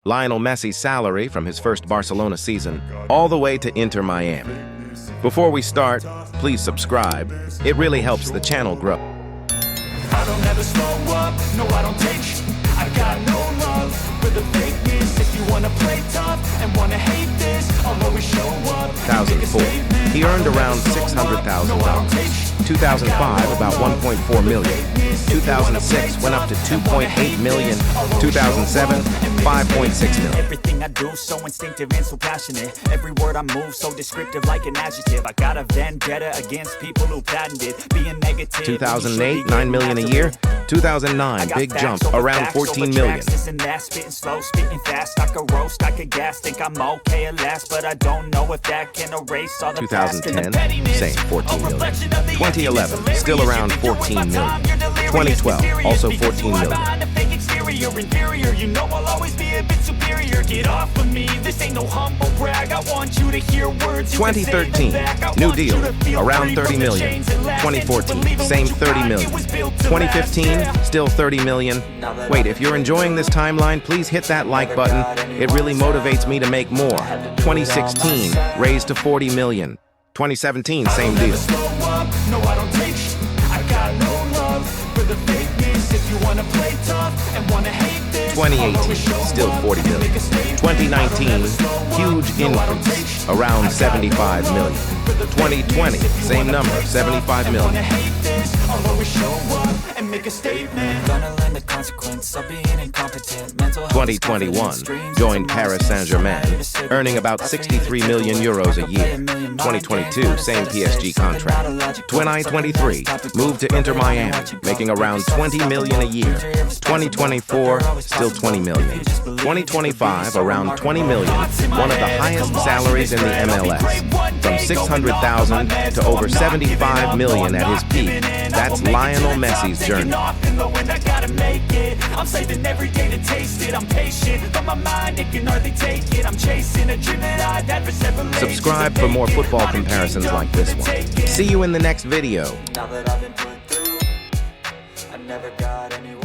Lionel Messi's salary from his first Barcelona season, all the way to Inter Miami. Before we start, please subscribe. It really helps the channel grow. I don't ever slow up, no I don't take sh**. I got no love for the fakeness. If you wanna play tough and wanna hate this, I'll always show up. 2004, he earned around $600,000. 2005, about 1.4 million. 2006 went up to 2.8 million. 2007, 5.6 million. Everything I do so instinctive and so passionate. Every word I move so descriptive like an adjective. I got a vendetta against people who patented being negative. 2008, 9 million a year. 2009, big jump, around 14 million. Spitting slow, spitting fast. I could roast, I could gas. Think I'm okay at last, but I don't know if that can erase all the 2010, same, 14 million. 2011, still around 14 million. 2012, also 14 million. You know I'll always be a bit superior. Get off of me, this ain't no humble brag. I want you to hear words. 2013, new deal, around 30 million. 2014, same 30 million. 2015, still 30 million. Wait, if you're enjoying this timeline, please hit that like button. It really motivates me to make more. 2016, raised to 40 million. 2017, same deal. No, I don't take sh**. I got no love for the fakeness. If you wanna play tough and wanna hate this, 2018, still 40 million. 2019, huge increase, around 75 million. 2020, same number, 75 million. I'll always show up and make a statement. Gonna learn the consequence of being incompetent. 2021, joined Paris Saint-Germain, earning about 63 million euros a year. 2022, same PSG contract. 2023, moved to Inter Miami, making around 20 million a year. 2024, still 20 million. 2025, around 20 million, one of the highest salaries in the MLS. From 600,000 to over 75 million at his peak. That's Lionel Messi's journey. I'm saving every day to taste it. I'm patient, but my mind, it can hardly take it. I'm chasing a dream that I've had for several years. Subscribe for more football comparisons like this one. See you in the next video. Now that I've been put through, I never got anywhere.